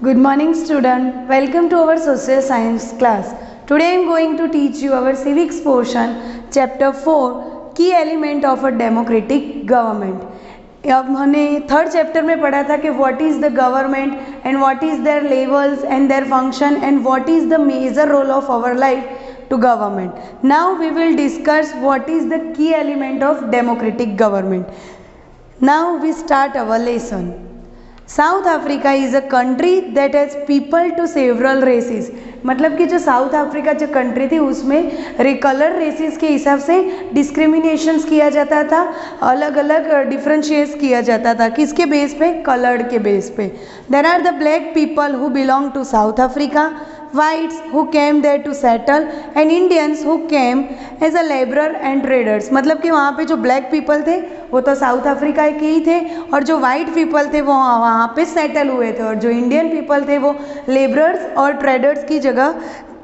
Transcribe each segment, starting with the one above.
Good morning student. Welcome to our social science class. Today I am going to teach you our civics portion chapter 4 key element of a democratic government. अब हमने third chapter में पढ़ा था कि what is the government and what is their levels and their function and what is the major role of our life to government. Now we will discuss what is the key element of democratic government. Now we start our lesson. South Africa is a country that has people to several races. मतलब कि जो south Africa जो country थी उसमें colour races के हिसाब से discriminations किया जाता था, अलग अलग डिफ्रेंशिएट किया जाता था. किसके बेस पे? कलर्ड के बेस पे. There are the black people who belong to South Africa, whites who came there to settle and Indians who came as a laborer and traders. मतलब कि वहाँ पे जो ब्लैक पीपल थे वो तो साउथ अफ्रीका के ही थे और जो वाइट पीपल थे वो वहाँ पे सेटल हुए थे और जो इंडियन पीपल थे वो लेबरर्स और ट्रेडर्स की जगह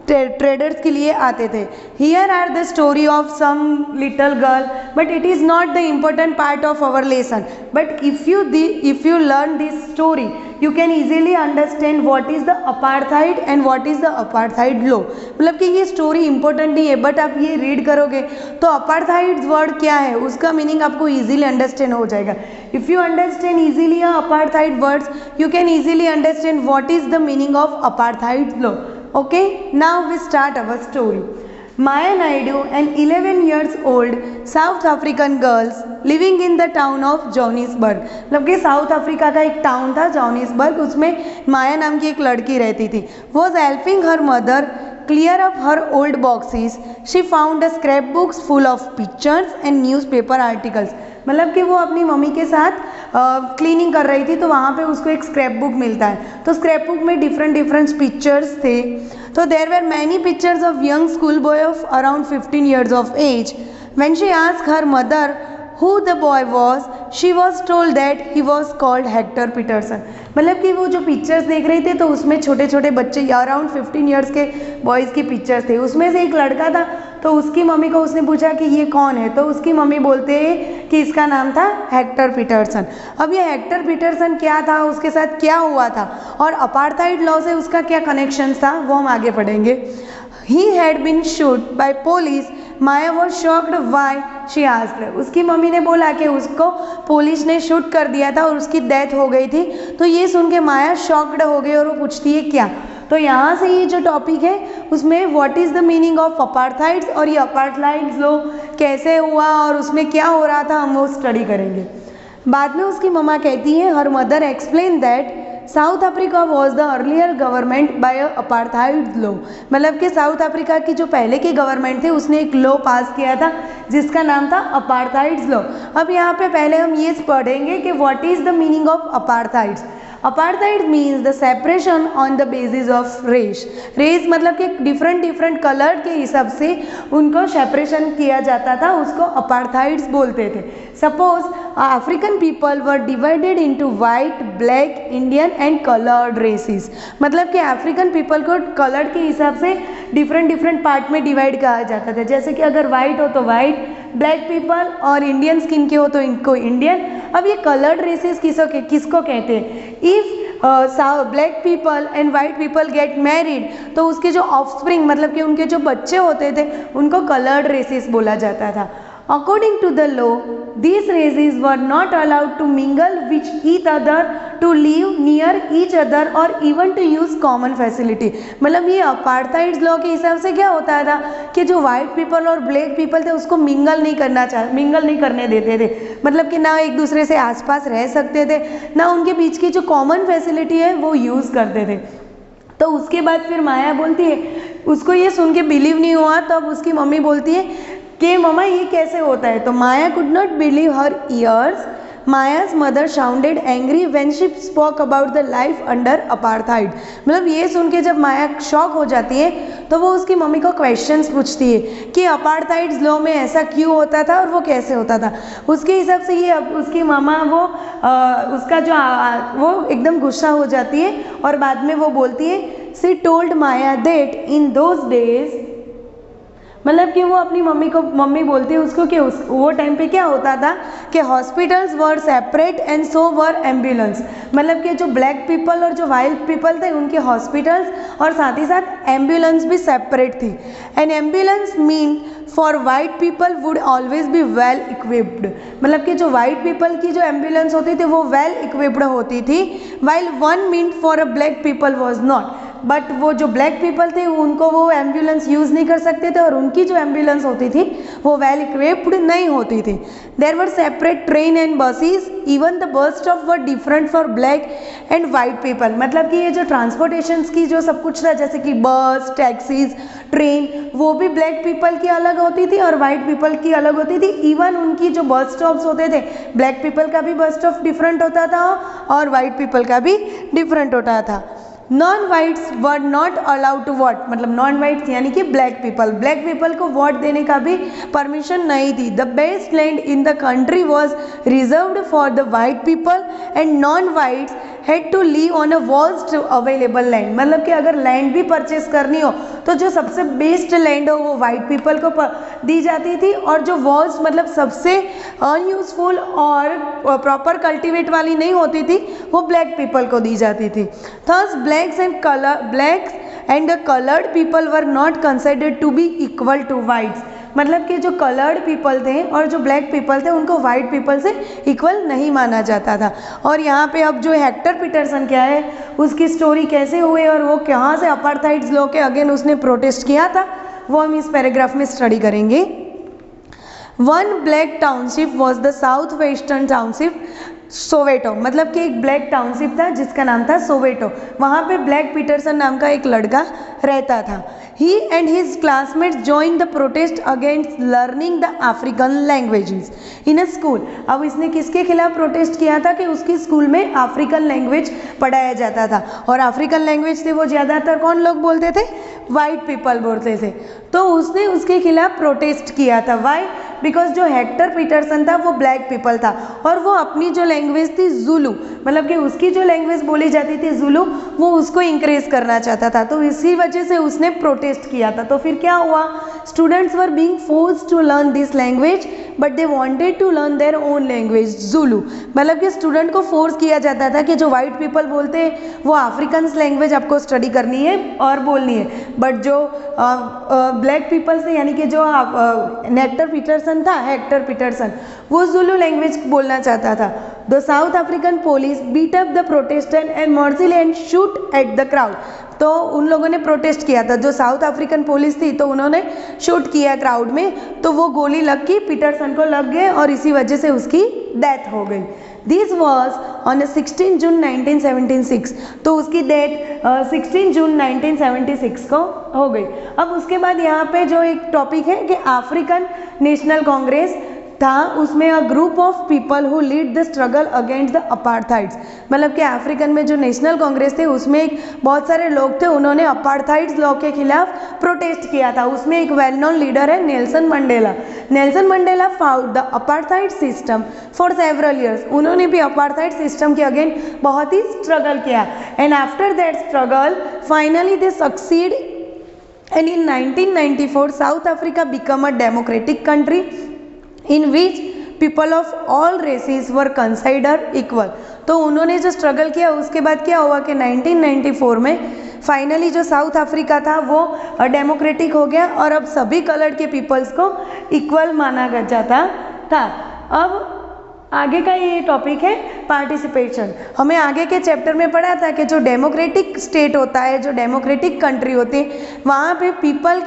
ट्रेडर्स के लिए आते थे. Here are the story of some little girl but it is not the important part of our lesson. But if you learn this story you can easily understand what is the apartheid and what is the apartheid law. मतलब कि ये story important नहीं है but आप ये read करोगे तो apartheid word क्या है उसका मीनिंग आपको इजीली अंडरस्टैंड हो जाएगा. If you understand easily apartheid words you can easily understand what is the meaning of apartheid law. Okay, now we start our story. Maya Naidu, an 11 years old South African girl living in the town of Johannesburg. मतलब कि south Africa का एक town था Johannesburg, उसमें माया नाम की एक लड़की रहती थी. was helping her mother clear up her old boxes. She found a scrapbooks full of pictures and newspaper articles. मतलब कि वो अपनी मम्मी के साथ क्लीनिंग कर रही थी तो वहाँ पे उसको एक स्क्रैप बुक मिलता है. तो स्क्रैप बुक में डिफरेंट पिक्चर्स थे. तो there were many pictures of young school boy of around 15 years of age. When she asked her mother who the boy was, she was told that he was called Hector Peterson. मतलब कि वो जो pictures देख रही थी तो उसमें छोटे छोटे बच्चे अराउंड 15 years के बॉयज़ की पिक्चर्स थे. उसमें से एक लड़का था तो उसकी मम्मी को उसने पूछा कि ये कौन है तो उसकी मम्मी बोलते हैं कि इसका नाम था हेक्टर पीटरसन. अब ये हेक्टर पीटरसन क्या था, उसके साथ क्या हुआ था और अपार्थाइड लॉ से उसका क्या कनेक्शन था वो हम आगे पढ़ेंगे. He had been shot by police. Maya was shocked why she asked. उसकी मम्मी ने बोला कि उसको पुलिस ने शूट कर दिया था और उसकी डेथ हो गई थी. तो ये सुन के माया शॉक्ड हो गई और वो पूछती है क्या. तो यहाँ से ये जो टॉपिक है उसमें what is the meaning of apartheids और ये अपार्थाइड्स लो कैसे हुआ और उसमें क्या हो रहा था हम वो स्टडी करेंगे. बाद में उसकी मम्मा कहती है her mother explain that south Africa was the earlier government by apartheid law. मतलब कि साउथ अफ्रीका की जो पहले की गवर्नमेंट थी उसने एक लॉ पास किया था जिसका नाम था अपार्थाइड्स लॉ. अब यहाँ पे पहले हम ये पढ़ेंगे कि what is the meaning of apartheids. Apartheid means the separation on the basis of race. Race मतलब कि डिफरेंट कलर के हिसाब से उनको सेपरेशन किया जाता था, उसको अपार्थाइड्स बोलते थे. Suppose African people were divided into white, black, Indian and coloured races. मतलब कि अफ्रीकन पीपल को कलर के हिसाब से डिफरेंट पार्ट में डिवाइड किया जाता था. जैसे कि अगर वाइट हो तो वाइट, ब्लैक पीपल और इंडियन स्किन के हो तो इनको इंडियन. अब ये कलर्ड रेसेस किसको कहते हैं. If black people and white people get married तो उसके जो ऑफस्प्रिंग मतलब कि उनके जो बच्चे होते थे उनको कलर्ड रेसेस बोला जाता था. According to the law, these races were not allowed to mingle with each other, to live near each other or even to use common facility. मतलब ये अपार्थाइड्स लॉ के हिसाब से क्या होता था कि जो वाइट पीपल और ब्लैक पीपल थे उसको मिंगल नहीं करने देते थे. मतलब कि ना एक दूसरे से आसपास रह सकते थे ना उनके बीच की जो कॉमन फैसिलिटी है वो यूज़ करते थे. तो उसके बाद फिर माया बोलती है, उसको ये सुन के बिलीव नहीं हुआ तब तो उसकी मम्मी बोलती है कि मम्मा ये कैसे होता है. तो Maya could not believe her ears. Maya's mother sounded angry when she spoke about the life under apartheid. मतलब ये सुन के जब माया शॉक हो जाती है तो वो उसकी मम्मी को क्वेश्चंस पूछती है कि अपार्थाइड्स लॉ में ऐसा क्यों होता था और वो कैसे होता था. उसके हिसाब से ये उसकी मामा वो उसका जो वो एकदम गुस्सा हो जाती है और बाद में वो बोलती है she told Maya that in those days मतलब कि वो अपनी मम्मी बोलती है उसको कि वो टाइम पे क्या होता था कि hospitals were separate and so were ambulance, मतलब कि जो ब्लैक पीपल और जो वाइट पीपल थे उनके हॉस्पिटल्स और साथ ही साथ एम्बुलेंस भी सेपरेट थी। N ambulance mean for white people would always be well equipped, मतलब कि जो वाइट पीपल की जो एम्बुलेंस होती थी वो वेल इक्विप्ड होती थी, while one mean for a black people was not, but वो जो ब्लैक पीपल थे उनको वो एम्बुलेंस यूज़ नहीं कर सकते थे और उनकी जो एम्बुलेंस होती थी वो वेल इक्विप्ड नहीं होती थी। There were separate train and buses, even the bus stop were different for black and white people, मतलब कि ये जो ट्रांसपोर्टेशन की जो सब कुछ था जैसे कि बस, टैक्सीज, ट्रेन, वो भी ब्लैक पीपल की अलग होती थी और वाइट पीपल की अलग होती थी। इवन उनकी जो बस स्टॉप्स होते थे, ब्लैक पीपल का भी बस स्टॉप डिफरेंट होता था और वाइट पीपल का भी डिफरेंट होता था। Non whites were not allowed to vote, मतलब नॉन वाइट्स यानी कि ब्लैक पीपल को वोट देने का भी परमिशन नहीं थी। The best land in the country was reserved for the white people and non whites had to live on a worst available land, मतलब कि अगर लैंड भी परचेस करनी हो तो जो सबसे बेस्ट लैंड हो वो वाइट पीपल को दी जाती थी और जो वर्स्ट मतलब सबसे अनयूजफुल और प्रॉपर कल्टीवेट वाली नहीं होती थी वो ब्लैक पीपल को दी जाती थी। Thus blacks and the colored people were not considered to be equal to whites, मतलब कि जो कलर्ड पीपल थे और जो ब्लैक पीपल थे उनको वाइट पीपल से इक्वल नहीं माना जाता था। और यहाँ पे अब जो हेक्टर पीटरसन क्या है उसकी स्टोरी कैसे हुई और वो कहाँ से अपार्थाइड्स लॉ के अगेन उसने प्रोटेस्ट किया था वो हम इस पैराग्राफ में स्टडी करेंगे। One black township was the south western township Soweto, मतलब कि एक ब्लैक टाउनशिप था जिसका नाम था सोवेटो, वहाँ पे ब्लैक पीटरसन नाम का एक लड़का रहता था। He and his classmates join the protest against learning the African languages in a school. अब इसने किसके खिलाफ प्रोटेस्ट किया था कि उसकी स्कूल में अफ्रीकन लैंग्वेज पढ़ाया जाता था और अफ्रीकन लैंग्वेज थे वो ज़्यादातर कौन लोग बोलते थे, वाइट पीपल बोलते थे, तो उसने उसके खिलाफ प्रोटेस्ट किया था। वाई? बिकॉज जो हेक्टर पीटरसन था वो ब्लैक पीपल था और वो अपनी जो लैंग्वेज थी जुलू, मतलब कि उसकी जो लैंग्वेज बोली जाती थी जुलू, वो उसको इंक्रेज करना चाहता था, तो इसी वजह से उसने प्रोटेस्ट किया था। तो फिर क्या हुआ, students were being forced to learn this language but they wanted to learn their own language Zulu, मतलब कि स्टूडेंट को फोर्स किया जाता था कि जो वाइट पीपल बोलते हैं वो अफ्रीकन लैंग्वेज आपको स्टडी करनी है और बोलनी है, बट जो ब्लैक पीपल से यानी कि जो हेक्टर पीटरसन वो जुलू लैंग्वेज बोलना चाहता था। The South African police beat up the protestant and mercilessly and shoot at the crowd, तो उन लोगों ने प्रोटेस्ट किया था, जो साउथ अफ्रीकन पुलिस थी तो उन्होंने शूट किया क्राउड में, तो वो गोली लग गई, पीटरसन को लग गए और इसी वजह से उसकी डेथ हो गई। दिस वॉज ऑन 16 जून 1976, तो उसकी डेथ 16 जून 1976 को हो गई। अब उसके बाद यहाँ पे जो एक टॉपिक है कि अफ्रीकन नेशनल कांग्रेस था, उसमें a group of people who lead the struggle against the apartheids, मतलब कि अफ्रीकन में जो नेशनल कांग्रेस थे उसमें एक बहुत सारे लोग थे, उन्होंने अपार्थाइड्स लॉ के खिलाफ प्रोटेस्ट किया था। उसमें एक वेल नोन लीडर है Nelson Mandela. Nelson Mandela fought the apartheid system for several years, उन्होंने भी अपार्थाइड सिस्टम के अगेंस्ट बहुत ही स्ट्रगल किया and after that struggle finally they succeed and in 1994 South Africa become a democratic country in which people of all races were consider equal. तो उन्होंने जो struggle किया उसके बाद क्या हुआ कि 1994 में फाइनली जो साउथ अफ्रीका था वो डेमोक्रेटिक हो गया और अब सभी कलर्ड के पीपल्स को इक्वल माना जाता था। अब आगे का ये टॉपिक है पार्टिसिपेशन। हमें आगे के चैप्टर में पढ़ा था कि जो डेमोक्रेटिक स्टेट होता है, जो डेमोक्रेटिक कंट्री होती है, वहाँ पे पीपल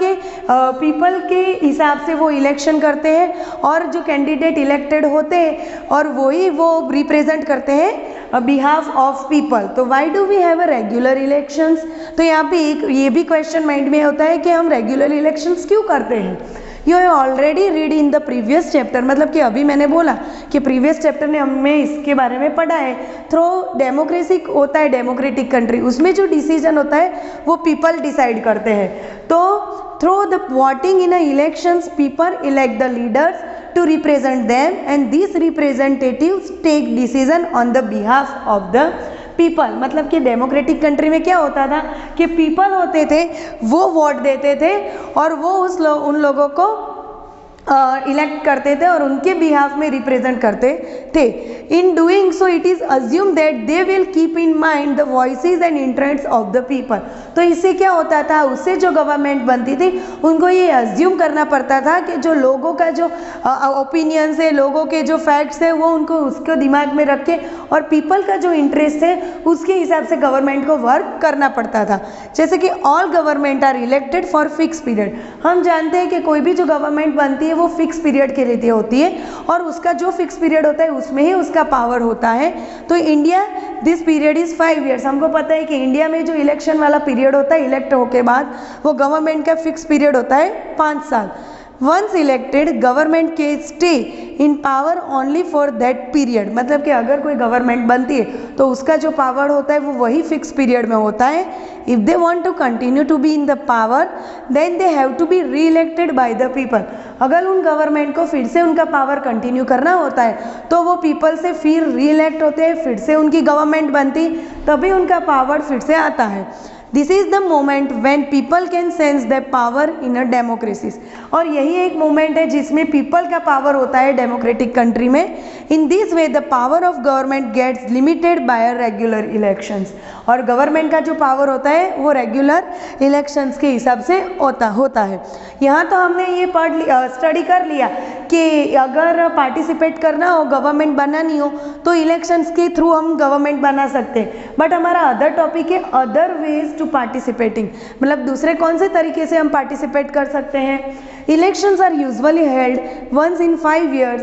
के हिसाब से वो इलेक्शन करते हैं और जो कैंडिडेट इलेक्टेड होते हैं और वही वो रिप्रेजेंट करते हैं बिहाफ ऑफ पीपल। तो why do we have a regular elections, तो यहाँ पे एक ये भी क्वेश्चन माइंड में होता है कि हम रेगुलर इलेक्शंस क्यों करते हैं। You have already read in the previous chapter, मतलब कि अभी मैंने बोला कि प्रीवियस चैप्टर ने हमें इसके बारे में पढ़ा है। थ्रो डेमोक्रेसी होता है डेमोक्रेटिक कंट्री, उसमें जो डिसीजन होता है वो पीपल डिसाइड करते हैं। तो through the voting in elections people elect the leaders to represent them and these representatives take decision on the behalf of the people, मतलब कि डेमोक्रेटिक कंट्री में क्या होता था कि पीपल होते थे वो वोट देते थे और वो उन लोगों को इलेक्ट करते थे और उनके बिहाफ में रिप्रेजेंट करते थे. In doing so it is assume that they will keep in mind the voices and interest of the people. तो इससे क्या होता था, उससे जो गवर्नमेंट बनती थी उनको ये अज्यूम करना पड़ता था कि जो लोगों का जो ओपिनियंस है, लोगों के जो फैक्ट्स है, वो उनको उसको दिमाग में रख के और पीपल का जो इंटरेस्ट है उसके हिसाब से गवर्नमेंट को वर्क करना पड़ता था. जैसे कि all government are elected for fix period. हम जानते हैं कि कोई भी जो गवर्नमेंट बनती है वो फिक्स पीरियड के लिए होती है और उसका जो फिक्स पीरियड होता है उसमें ही उसका पावर होता है. तो India this period is 5 years. हमको पता है कि इंडिया में जो इलेक्शन वाला पीरियड होता है इलेक्ट होके बाद वो गवर्नमेंट का फिक्स पीरियड होता है 5 साल. वंस इलेक्टेड गवर्नमेंट के stay in power only for that period. मतलब कि अगर कोई गवर्नमेंट बनती है तो उसका जो पावर होता है वो वही फिक्स पीरियड में होता है. If they want to continue to be in the power then they have to be re elected by the people. अगर उन गवर्नमेंट को फिर से उनका पावर कंटिन्यू करना होता है तो वो पीपल से फिर री इलेक्ट होते हैं, फिर से उनकी गवर्नमेंट बनती, तभी उनका पावर फिर से आता है. This is the moment when people can sense the power in a democracies. और यही एक मोमेंट है जिसमें पीपल का पावर होता है डेमोक्रेटिक कंट्री में. In this way the power of government gets limited by regular elections. और गवर्नमेंट का जो पावर होता है वो रेगुलर इलेक्शंस के हिसाब से होता है. यहाँ तो हमने ये स्टडी कर लिया कि अगर पार्टिसिपेट करना हो, गवर्नमेंट बनानी हो तो इलेक्शंस के थ्रू हम गवर्नमेंट बना सकते हैं. बट हमारा अदर टॉपिक है अदर वेज टू पार्टिसिपेटिंग, मतलब दूसरे कौन से तरीके से हम पार्टिसिपेट कर सकते हैं. Elections are usually held once in 5 years.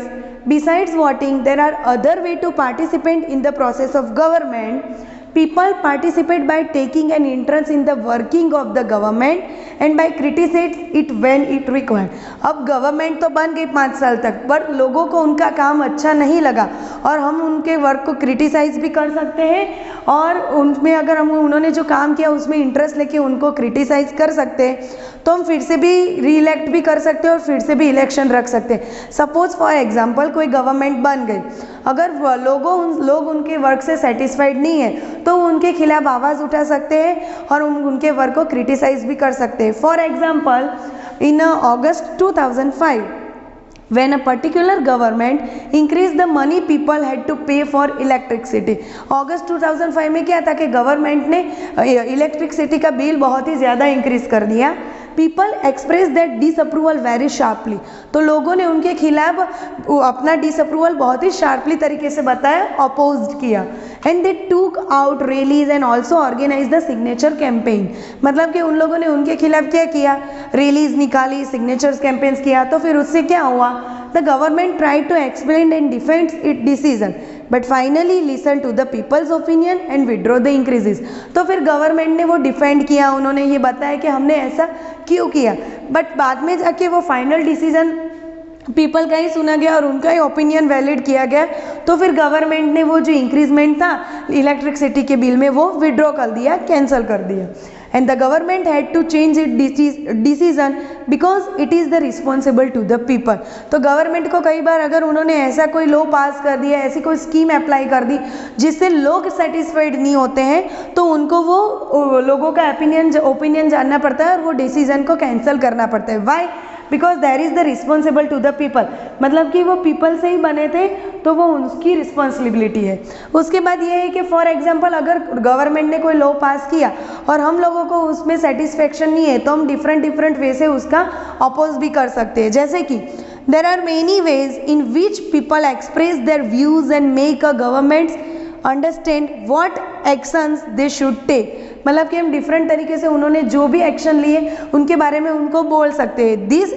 Besides voting, there are other way to participate in the process of government. People participate by taking an interest in the working of the government and by criticize it when it required. अब government तो बन गई 5 साल तक, पर लोगों को उनका काम अच्छा नहीं लगा और हम उनके वर्क को क्रिटिसाइज भी कर सकते हैं और उनमें अगर हम उन्होंने जो काम किया उसमें इंटरेस्ट लेके उनको क्रिटिसाइज कर सकते हैं तो हम फिर से भी री इलेक्ट भी कर सकते हैं और फिर से भी इलेक्शन रख सकते हैं. सपोज फॉर एग्जांपल कोई गवर्नमेंट बन गई, अगर लोग उनके वर्क से सेटिस्फाइड नहीं है तो उनके खिलाफ आवाज़ उठा सकते हैं और उनके वर्क को क्रिटिसाइज भी कर सकते हैं. For example in August 2005 when a particular government increased the money people had to pay for electricity. अगस्त 2005 में क्या था कि गवर्नमेंट ने इलेक्ट्रिसिटी का बिल बहुत ही ज़्यादा इंक्रीज कर दिया. People express that disapproval very sharply. तो लोगों ने उनके खिलाफ अपना डिसअप्रूवल बहुत ही शार्पली तरीके से बताया, अपोज किया. And they took out rallies and also organise the signature campaign. मतलब कि उन लोगों ने उनके खिलाफ क्या किया, रैलीज निकाली, सिग्नेचर्स कैंपेन्स किया. तो फिर उससे क्या हुआ, the government tried to explain and defend it decision but finally listen to the people's opinion and withdraw the increases. तो फिर गवर्नमेंट ने वो डिफेंड किया, उन्होंने ये बताया कि हमने ऐसा क्यों किया, बट बाद में जाके वो फाइनल डिसीजन पीपल का ही सुना गया और उनका ही ओपिनियन वैलिड किया गया. तो फिर गवर्नमेंट ने वो जो इंक्रीजमेंट था इलेक्ट्रिसिटी के बिल में वो विड्रॉ कर दिया, कैंसिल कर दिया. And the government had to change it decision because it is the responsible to the people. तो गवर्नमेंट को कई बार अगर उन्होंने ऐसा कोई लॉ पास कर दिया, ऐसी कोई स्कीम अप्लाई कर दी जिससे लोग सेटिस्फाइड नहीं होते हैं तो उनको वो लोगों का ओपिनियन जानना पड़ता है और वो डिसीजन को कैंसिल करना पड़ता है. Why? Because there is the responsible to the people. मतलब कि वो पीपल से ही बने थे तो वो उसकी रिस्पॉन्सिबिलिटी है. उसके बाद ये है कि फॉर एग्जांपल अगर गवर्नमेंट ने कोई लॉ पास किया और हम लोगों को उसमें सेटिस्फेक्शन नहीं है तो हम डिफरेंट वे से उसका अपोज भी कर सकते हैं. जैसे कि there are many ways in which people express their views and make a governments understand what actions they should take. मतलब कि हम डिफरेंट तरीके से उन्होंने जो भी एक्शन लिए उनके बारे में उनको बोल सकते हैं. This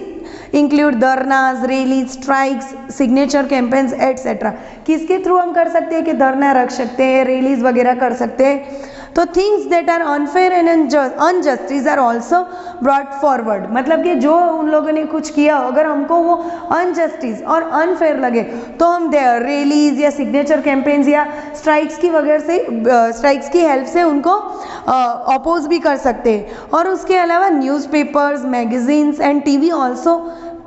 include dharnas, rallies, strikes, signature campaigns etcetera. किसके थ्रू हम कर सकते हैं कि धरना रख सकते हैं, रैलीज वगैरह कर सकते हैं. तो things that are unfair and unjustice are also brought forward. मतलब कि जो उन लोगों ने कुछ किया अगर हमको वो अनजस्टिस और अनफेयर लगे तो हम रैलीज या सिग्नेचर कैंपेन्स या स्ट्राइक्स की हेल्प से उनको अपोज भी कर सकते हैं. और उसके अलावा newspapers, magazines and TV also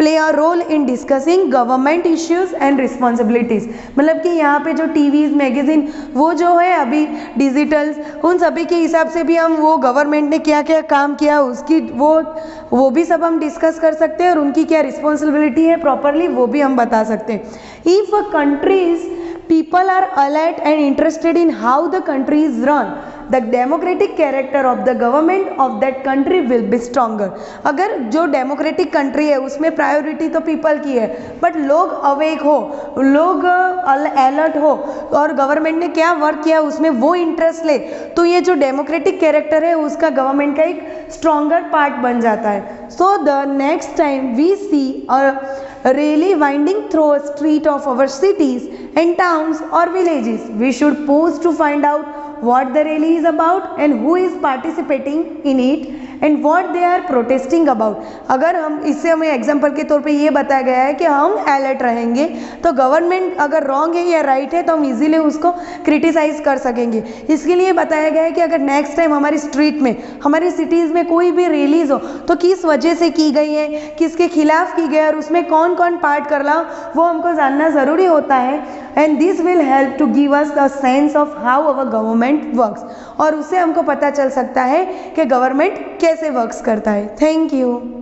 play a role in discussing government issues and responsibilities. मतलब कि यहाँ पे जो टीवीज़ मैगजीन वो जो है अभी डिजिटल्स, उन सभी के हिसाब से भी हम वो गवर्नमेंट ने क्या क्या काम किया उसकी वो भी सब हम डिस्कस कर सकते हैं, और उनकी क्या रिस्पॉन्सिबिलिटी है प्रॉपरली वो भी हम बता सकते हैं। If a countries people are alert and interested in how the country is run, the democratic character of the government of that country will be stronger। अगर जो डेमोक्रेटिक कंट्री है उसमें प्रायोरिटी तो पीपल की है, बट लोग awake हो, लोग अलर्ट हो और गवर्नमेंट ने क्या वर्क किया उसमें वो इंटरेस्ट ले, तो ये जो डेमोक्रेटिक कैरेक्टर है उसका गवर्नमेंट का एक स्ट्रॉन्गर पार्ट बन जाता है। So the next time we see rally winding through a street of our cities and towns or villages, we should pause to find out what the rally is about and who is participating in it and what they are protesting about। अगर हम इससे हमें example के तौर पे ये बताया गया है कि हम अलर्ट रहेंगे तो गवर्नमेंट अगर रॉन्ग है या राइट है तो हम इजीली उसको क्रिटिसाइज कर सकेंगे। इसके लिए बताया गया है कि अगर नेक्स्ट टाइम हमारी स्ट्रीट में, हमारी सिटीज़ में कोई भी रिलीज हो तो किस वजह से की गई है, किसके खिलाफ की गई है और उसमें कौन कौन पार्ट कर रहा हो वो हमको जानना ज़रूरी होता है। And this will help to give us the sense of how our government works, और उससे हमको पता चल सकता है कि गवर्नमेंट कैसे वर्क्स करता है। Thank you.